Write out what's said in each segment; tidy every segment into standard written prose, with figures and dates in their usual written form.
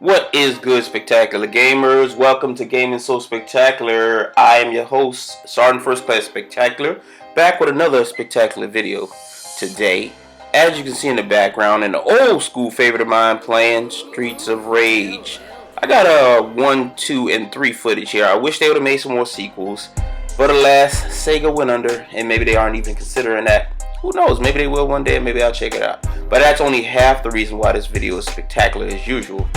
What is good, spectacular gamers? Welcome to Gaming So Spectacular. I am your host, Sergeant First Class Spectacular, back with another spectacular video today. As you can see in the background, an old school favorite of mine playing Streets of Rage. I got a 1, 2, and 3 footage here. I wish they would have made some more sequels, but alas, Sega went under, and maybe they aren't even considering that. Who knows, maybe they will one day, and maybe I'll check it out. But that's only half the reason why this video is spectacular as usual.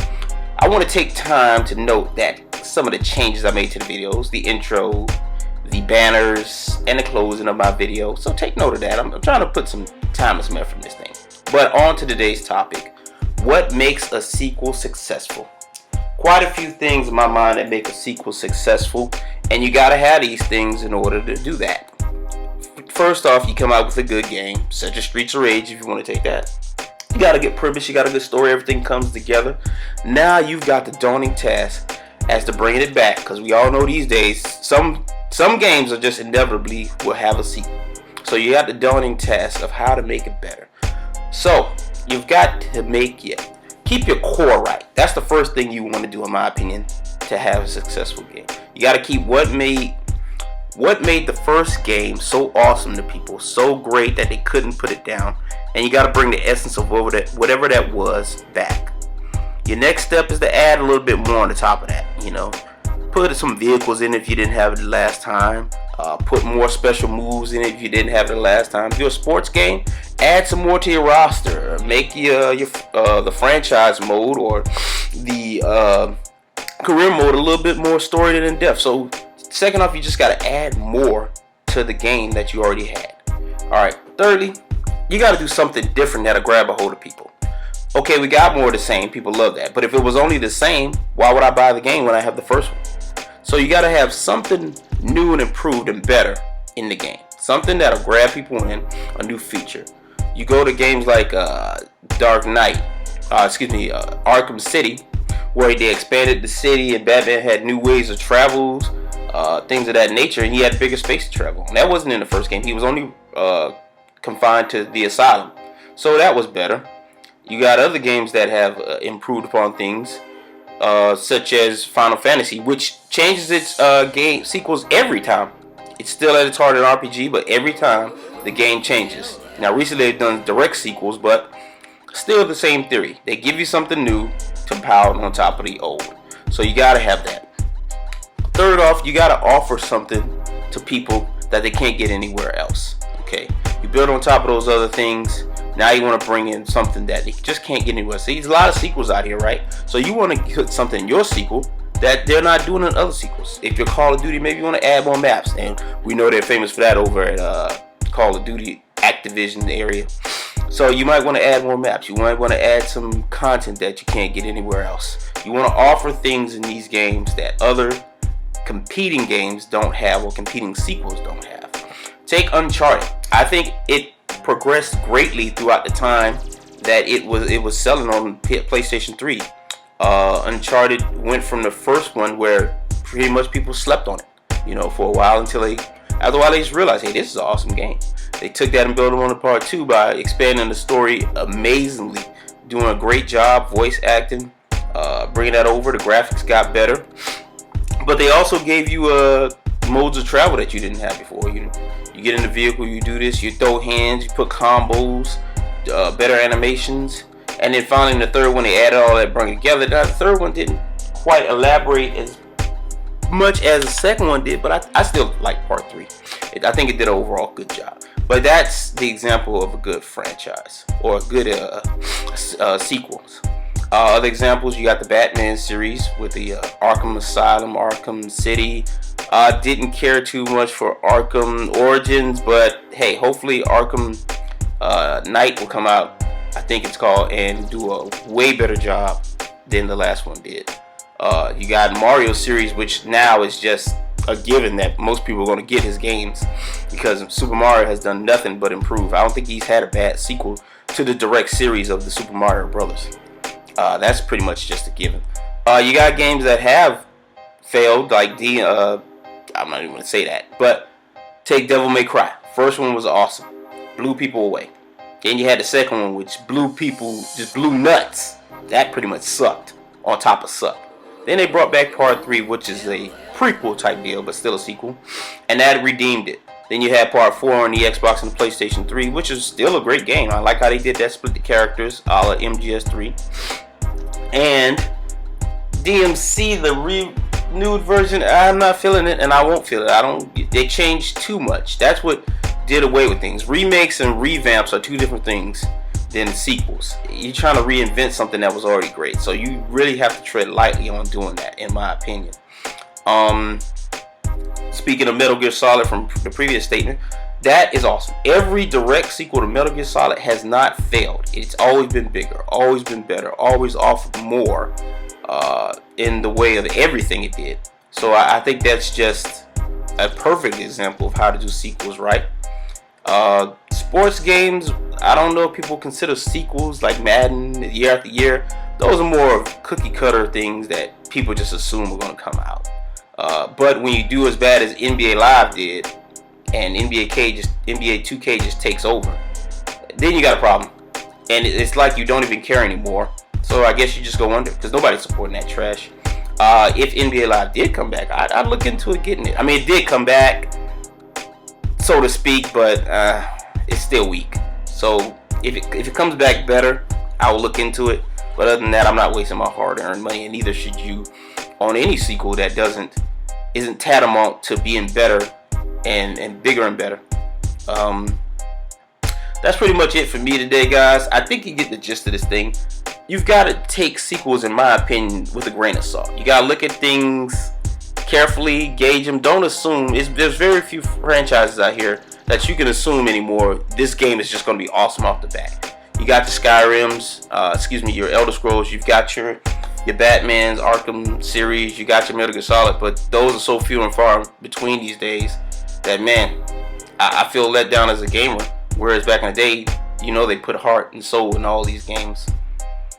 I want to take time to note that some of the changes I made to the videos, the intro, the banners, and the closing of my video. So take note of that. I'm trying to put some time and some effort in this thing. But on to today's topic. What makes a sequel successful? Quite a few things in my mind that make a sequel successful, and you gotta have these things in order to do that. First off, you come out with a good game, such as Streets of Rage if you want to take that. You got a good premise, you got a good story, everything comes together. Now you've got the daunting task as to bringing it back, because we all know these days some games are just inevitably will have a sequel. So you got the daunting task of how to make it better. So you've got to keep your core right. That's the first thing you want to do, in my opinion, to have a successful game. You got to keep what made the first game so awesome to people, so great that they couldn't put it down. And you got to bring the essence of whatever that was back. Your next step is to add a little bit more on the top of that. Put some vehicles in if you didn't have it the last time. Put more special moves in it if you didn't have it the last time. If you're a sports game, add some more to your roster. Make the franchise mode or the career mode a little bit more storied and in depth. So second off, you just got to add more to the game that you already had. Alright, thirdly, you got to do something different that'll grab a hold of people. Okay, we got more of the same. People love that. But if it was only the same, why would I buy the game when I have the first one? So you got to have something new and improved and better in the game. Something that'll grab people in, a new feature. You go to games like Arkham City, where they expanded the city and Batman had new ways of travel, things of that nature, and he had bigger space to travel. And that wasn't in the first game. He was only confined to the asylum, so that was better. You got other games that have improved upon things, such as Final Fantasy, which changes its game sequels every time. It's still at its heart an RPG, but every time the game changes. Now recently they've done direct sequels, but still the same theory. They give you something new to pile on top of the old. So you gotta have that. Third off, you gotta offer something to people that they can't get anywhere else. Okay, you build on top of those other things. Now you want to bring in something that they just can't get anywhere. See, there's a lot of sequels out here, right? So you want to put something in your sequel that they're not doing in other sequels. If you're Call of Duty, maybe you want to add more maps, and we know they're famous for that over at Call of Duty Activision area. So you might want to add more maps. You might want to add some content that you can't get anywhere else. You want to offer things in these games that other competing games don't have, or competing sequels don't have. Take Uncharted. I think it progressed greatly throughout the time that it was selling on PlayStation 3. Uncharted went from the first one where pretty much people slept on it, for a while, after a while they just realized, hey, this is an awesome game. They took that and built it on to part 2 by expanding the story amazingly, doing a great job, voice acting, bringing that over. The graphics got better, but they also gave you modes of travel that you didn't have before. You get in the vehicle, you do this, you throw hands, you put combos, better animations, and then finally in the third one they added all that, brought it together. Now, the third one didn't quite elaborate as much as the second one did, but I still like part 3. I think it did an overall good job. But that's the example of a good franchise, or a good sequels. Other examples, you got the Batman series with the Arkham Asylum, Arkham City. Didn't care too much for Arkham Origins, but hey, hopefully Arkham Knight will come out, I think it's called, and do a way better job than the last one did. You got Mario series, which now is just a given that most people are going to get his games, because Super Mario has done nothing but improve. I don't think he's had a bad sequel to the direct series of the Super Mario Brothers. That's pretty much just a given. You got games that have failed, like I'm not even going to say that, but take Devil May Cry. First one was awesome, blew people away. Then you had the second one, which blew people, just blew nuts. That pretty much sucked. on top of suck. Then they brought back Part 3, which is a prequel type deal, but still a sequel, and that redeemed it. Then you had Part 4 on the Xbox and the PlayStation 3, which is still a great game. I like how they did that, split the characters, a la MGS3. And DMC, the renewed version, I'm not feeling it, and I won't feel it. They changed too much. That's what did away with things. Remakes and revamps are two different things than sequels. You're trying to reinvent something that was already great, so you really have to tread lightly on doing that, in my opinion. Speaking of Metal Gear Solid from the previous statement, that is awesome. Every direct sequel to Metal Gear Solid has not failed. It's always been bigger, always been better, always offered more in the way of everything it did. So I think that's just a perfect example of how to do sequels right. Sports games, I don't know if people consider sequels like Madden year after year. Those are more of cookie cutter things that people just assume are going to come out. But when you do as bad as NBA Live did, and NBA 2K just takes over, then you got a problem. And it's like you don't even care anymore. So I guess you just go under, because nobody's supporting that trash. If NBA Live did come back, I'd look into it getting it. I mean, it did come back, so to speak, but it's still weak. So if it comes back better, I will look into it. But other than that, I'm not wasting my hard-earned money, and neither should you on any sequel that isn't tantamount to being better and bigger and better. That's pretty much it for me today, guys. I think you get the gist of this thing. You've got to take sequels, in my opinion, with a grain of salt. You got to look at things carefully, gauge them. Don't assume. There's very few franchises out here that you can assume anymore. This game is just going to be awesome off the bat. You got the Skyrims, your Elder Scrolls. You've got your Batman's Arkham series. You got your Metal Gear Solid, but those are so few and far between these days that, man, I feel let down as a gamer. Whereas back in the day, they put heart and soul in all these games.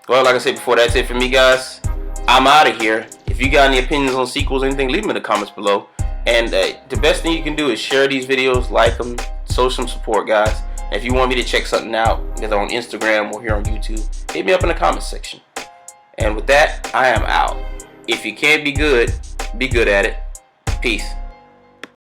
Well, like I said before, that's it for me, guys. I'm out of here. If you got any opinions on sequels or anything, leave them in the comments below. And the best thing you can do is share these videos, like them, show some support, guys. And if you want me to check something out, either on Instagram or here on YouTube, hit me up in the comments section. And with that, I am out. If you can't be good at it. Peace.